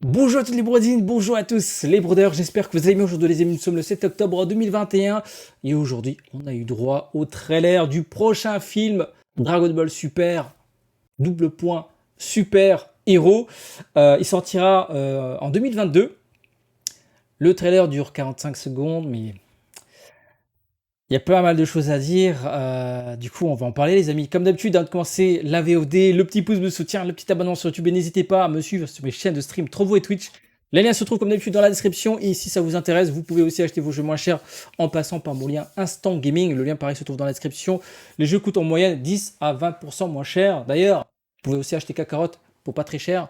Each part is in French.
Bonjour à toutes les brodines, bonjour à tous les brodeurs, j'espère que vous allez bien aujourd'hui les amis, nous sommes le 7 octobre 2021 et aujourd'hui on a eu droit au trailer du prochain film Dragon Ball Super, double point, super héros. Il sortira en 2022, le trailer dure 45 secondes mais il y a pas mal de choses à dire, du coup on va en parler les amis. Comme d'habitude, avant de commencer, la VOD, le petit pouce de soutien, le petit abonnement sur YouTube et n'hésitez pas à me suivre sur mes chaînes de stream Trovo et Twitch. Les liens se trouvent comme d'habitude dans la description et si ça vous intéresse, vous pouvez aussi acheter vos jeux moins chers en passant par mon lien Instant Gaming. Le lien pareil se trouve dans la description. Les jeux coûtent en moyenne 10 à 20% moins cher. D'ailleurs, vous pouvez aussi acheter Kakarot pour pas très cher.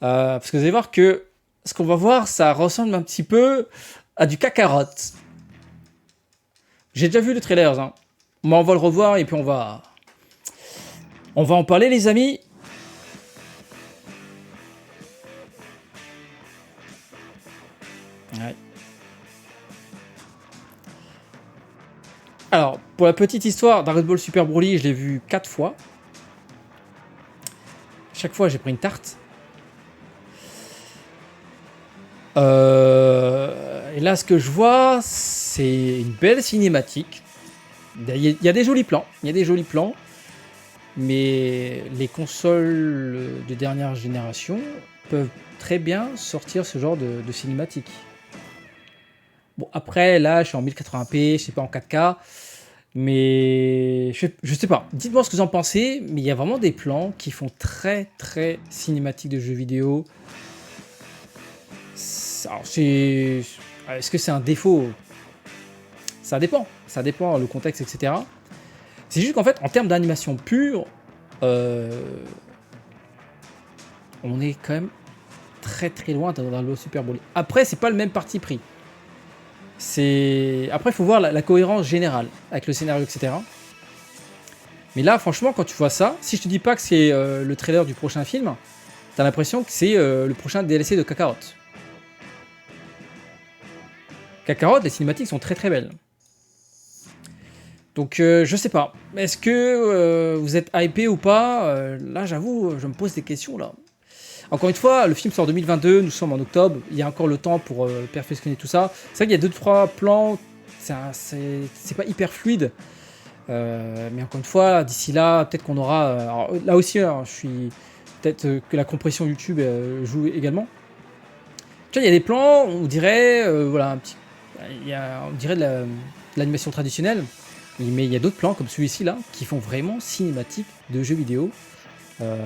Parce que vous allez voir que ce qu'on va voir, ça ressemble un petit peu à du Kakarot. J'ai déjà vu le trailer, hein. Mais on va le revoir et puis on va en parler les amis. Ouais. Alors, pour la petite histoire, Dragon Ball Super Broly, je l'ai vu 4 fois. Chaque fois, j'ai pris une tarte. Et là, ce que je vois, c'est une belle cinématique. Il y a des jolis plans. Il y a des jolis plans. Mais les consoles de dernière génération peuvent très bien sortir ce genre de cinématique. Bon, après, là, je suis en 1080p, je sais pas en 4K. Mais je sais pas. Dites-moi ce que vous en pensez. Mais il y a vraiment des plans qui font très très cinématique de jeux vidéo. Alors, est-ce que c'est un défaut? Ça dépend. Ça dépend le contexte, etc. C'est juste qu'en fait, en termes d'animation pure, on est quand même très très loin dans le Super Bowl. Après, c'est pas le même parti pris. Après, il faut voir la cohérence générale avec le scénario, etc. Mais là, franchement, quand tu vois ça, si je te dis pas que c'est le trailer du prochain film, t'as l'impression que c'est le prochain DLC de Kakarot. Kakarot, les cinématiques sont très très belles. Donc je sais pas. Est-ce que vous êtes hypé ou pas? Là, j'avoue, je me pose des questions là. Encore une fois, le film sort en 2022, nous sommes en octobre, il y a encore le temps pour perfectionner tout ça. C'est vrai qu'il y a 2-3 plans, c'est pas hyper fluide. Mais encore une fois, d'ici là, peut-être qu'on aura. Alors, là aussi, hein, je suis. Peut-être que la compression YouTube joue également. Tu vois, il y a des plans, on dirait. Voilà, un petit. On dirait de l'animation traditionnelle. Mais il y a d'autres plans, comme celui-ci là, qui font vraiment cinématique de jeux vidéo. Euh,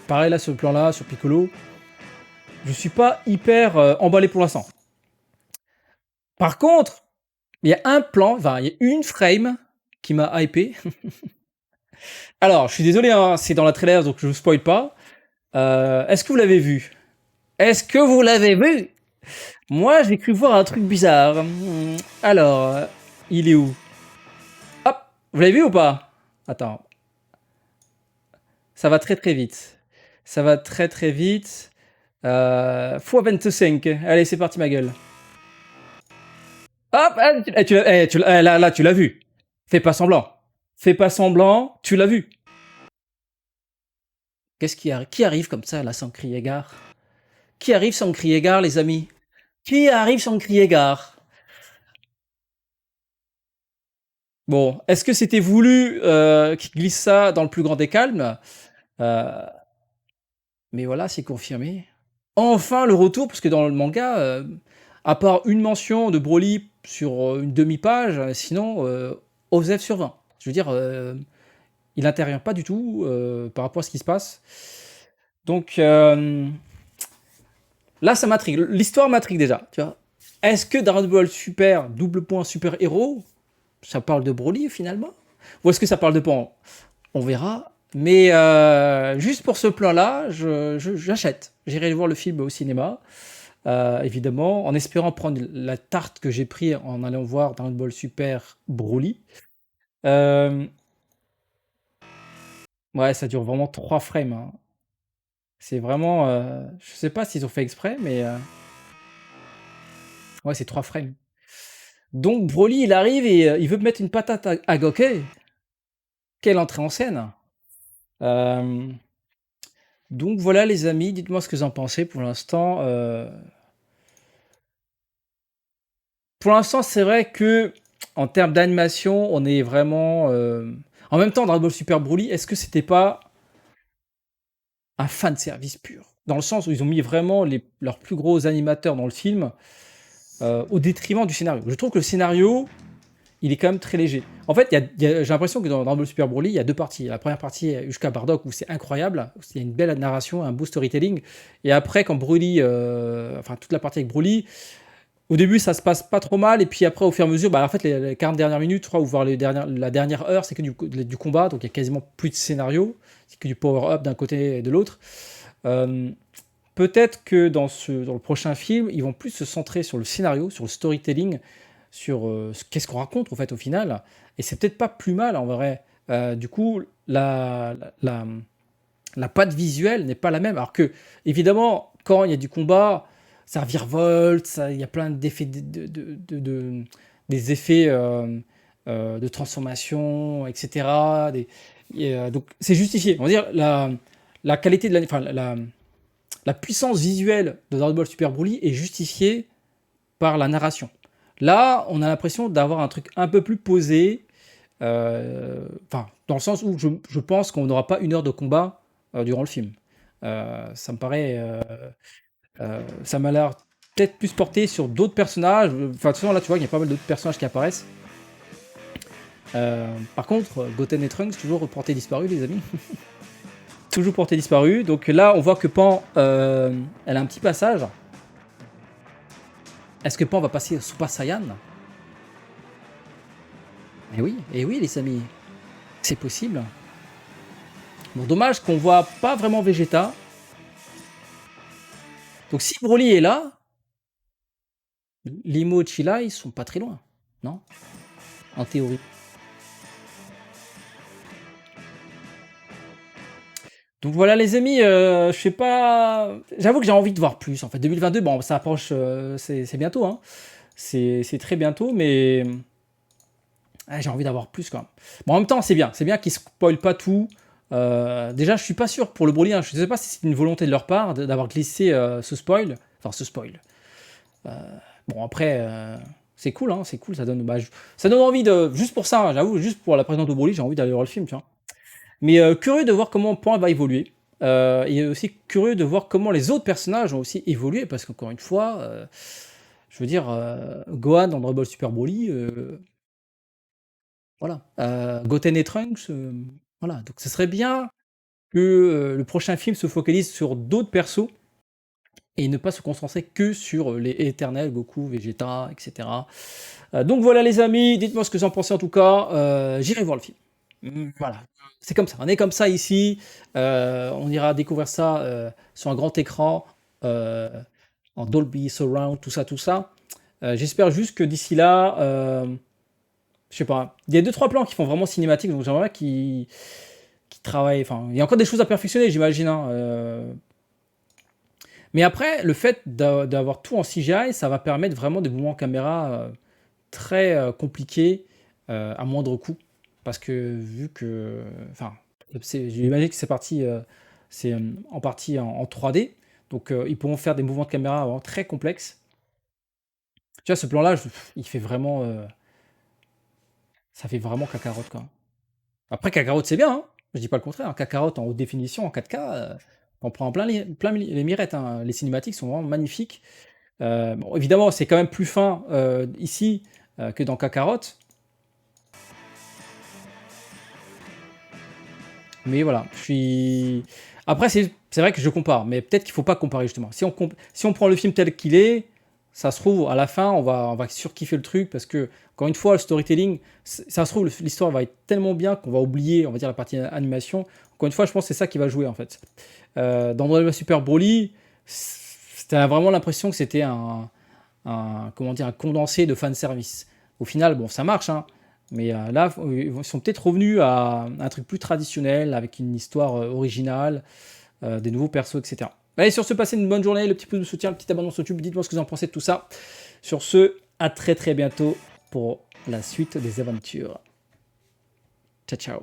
Pareil là, sur le plan là, sur Piccolo. Je suis pas hyper emballé pour l'instant. Par contre, il y a un plan, enfin, il y a une frame qui m'a hypé. Alors, je suis désolé, hein, c'est dans la trailer, donc je vous spoil pas. Est-ce que vous l'avez vu? Est-ce que vous l'avez vu? Moi, j'ai cru voir un truc bizarre. Alors, il est où? Hop, vous l'avez vu ou pas? Attends, ça va très très vite. Ça va très très vite. x25. Allez, c'est parti, ma gueule. Hop, là, tu l'as vu. Fais pas semblant. Fais pas semblant, tu l'as vu. Qu'est-ce qui arrive comme ça, là, sans crier gare? Qui arrive sans crier gare, les amis? Qui arrive sans crier gare? Bon, est-ce que c'était voulu qu'il glisse ça dans le plus grand des calmes? Euh, mais voilà, c'est confirmé. Enfin, le retour, parce que dans le manga, à part une mention de Broly sur une demi-page, sinon, OZEF sur 20. Je veux dire, il n'intervient pas du tout par rapport à ce qui se passe. Donc, là, ça m'intrigue. L'histoire m'intrigue déjà, tu vois. Est-ce que Dragon Ball Super, double point super héros, ça parle de Broly finalement? Ou est-ce que ça parle de Pan? On verra. Mais juste pour ce plan-là, j'achète. J'irai voir le film au cinéma, évidemment, en espérant prendre la tarte que j'ai pris en allant voir Dragon Ball Super Broly. Euh, ouais, ça dure vraiment 3 frames, hein. C'est vraiment. Je sais pas s'ils ont fait exprès, mais ouais, c'est 3 frames. Donc Broly, il arrive et il veut mettre une patate à Goku. Quelle entrée en scène! Euh, Donc voilà les amis, dites-moi ce que vous en pensez pour l'instant. Pour l'instant, c'est vrai que en termes d'animation, on est vraiment. En même temps, Dragon Ball Super Broly, est-ce que c'était pas un fan service pur? Dans le sens où ils ont mis vraiment leurs plus gros animateurs dans le film, au détriment du scénario. Je trouve que le scénario, il est quand même très léger. En fait, j'ai l'impression que dans Dragon Ball Super Broly, il y a deux parties. La première partie, jusqu'à Bardock, où c'est incroyable, où il y a une belle narration, un beau storytelling. Et après, quand Broly, enfin toute la partie avec Broly, au début, ça se passe pas trop mal, et puis après, au fur et à mesure, bah, en fait, les 40 dernières minutes, je crois, ou voire la dernière heure, c'est que du combat, donc il y a quasiment plus de scénario, c'est que du power-up d'un côté et de l'autre. Euh, Peut-être que dans le prochain film, ils vont plus se centrer sur le scénario, sur le storytelling, sur qu'est-ce qu'on raconte, en fait, au final, et c'est peut-être pas plus mal, en vrai. Du coup, la patte visuelle n'est pas la même. Alors que, évidemment, quand il y a du combat, ça virevolte, il y a plein d'effets, des effets de transformation, etc. Donc, c'est justifié. On va dire la qualité de enfin, la puissance visuelle de Dragon Ball Super Broly est justifiée par la narration. Là, on a l'impression d'avoir un truc un peu plus posé, enfin, dans le sens où je pense qu'on n'aura pas 1 heure de combat durant le film. Ça me paraît. Ça m'a l'air peut-être plus porté sur d'autres personnages. Enfin, de toute façon, là, tu vois, il y a pas mal d'autres personnages qui apparaissent. Par contre, Goten et Trunks, toujours portés disparus, les amis. Toujours portés disparus. Donc là, on voit que Pan, elle a un petit passage. Est-ce que Pan va passer au Super Saiyan? Eh oui, les amis, c'est possible. Bon, dommage qu'on voit pas vraiment Vegeta. Donc si Broly est là, Limo et Chila, ils sont pas très loin, non? En théorie. Donc voilà les amis, je sais pas. J'avoue que j'ai envie de voir plus. En fait, 2022, bon, ça approche, c'est bientôt, hein. C'est très bientôt, mais j'ai envie d'avoir plus quand même. Bon, en même temps, c'est bien qu'ils spoilent pas tout. Déjà, je suis pas sûr pour le Broly, hein. Je sais pas si c'est une volonté de leur part d'avoir glissé ce spoil. Enfin, ce spoil. Bon, après, c'est cool, hein, c'est cool, ça donne, ça donne envie de. Juste pour ça, hein, j'avoue, juste pour la présence de Broly, j'ai envie d'aller voir le film, tu vois. Mais curieux de voir comment Pan va évoluer. Et aussi curieux de voir comment les autres personnages ont aussi évolué, parce qu'encore une fois, je veux dire, Gohan dans Dragon Ball Super Broly, voilà. Goten et Trunks, voilà. Donc ce serait bien que le prochain film se focalise sur d'autres persos et ne pas se concentrer que sur les éternels, Goku, Vegeta, etc. Donc voilà les amis, dites-moi ce que vous en pensez en tout cas. J'irai voir le film. Voilà, c'est comme ça. On est comme ça ici. On ira découvrir ça sur un grand écran, euh, en Dolby Surround, tout ça, tout ça. J'espère juste que d'ici là, je sais pas, il y a deux trois plans qui font vraiment cinématique, donc j'aimerais qu'ils travaillent. Enfin, il y a encore des choses à perfectionner, j'imagine, hein. Mais après, le fait d'avoir tout en CGI, ça va permettre vraiment des mouvements caméra très compliqués à moindre coût. Parce que vu que. Enfin, j'imagine que c'est parti. C'est en partie en 3D. Donc ils pourront faire des mouvements de caméra vraiment très complexes. Tu vois, ce plan-là, il fait vraiment. Ça fait vraiment cacarotte, quoi. Après, cacarotte, c'est bien, hein. Je dis pas le contraire, hein. Cacarotte en haute définition, en 4K, on prend plein les mirettes, hein. Les cinématiques sont vraiment magnifiques. Bon, évidemment, c'est quand même plus fin ici que dans Kakarot. Mais voilà, je suis. Après, c'est vrai que je compare, mais peut-être qu'il faut pas comparer justement. Si on prend le film tel qu'il est, ça se trouve, à la fin, on va surkiffer le truc parce que, encore une fois, le storytelling, ça se trouve, l'histoire va être tellement bien qu'on va oublier, on va dire, la partie animation. Encore une fois, je pense que c'est ça qui va jouer en fait. Dans Dragon Ball Super Broly, c'était vraiment l'impression que c'était comment dire, un condensé de fanservice. Au final, bon, ça marche, hein, mais là, ils sont peut-être revenus à un truc plus traditionnel, avec une histoire originale, des nouveaux persos, etc. Allez, sur ce, passez une bonne journée, le petit pouce de soutien, le petit abonnement sur YouTube, dites-moi ce que vous en pensez de tout ça. Sur ce, à très très bientôt pour la suite des aventures. Ciao, ciao.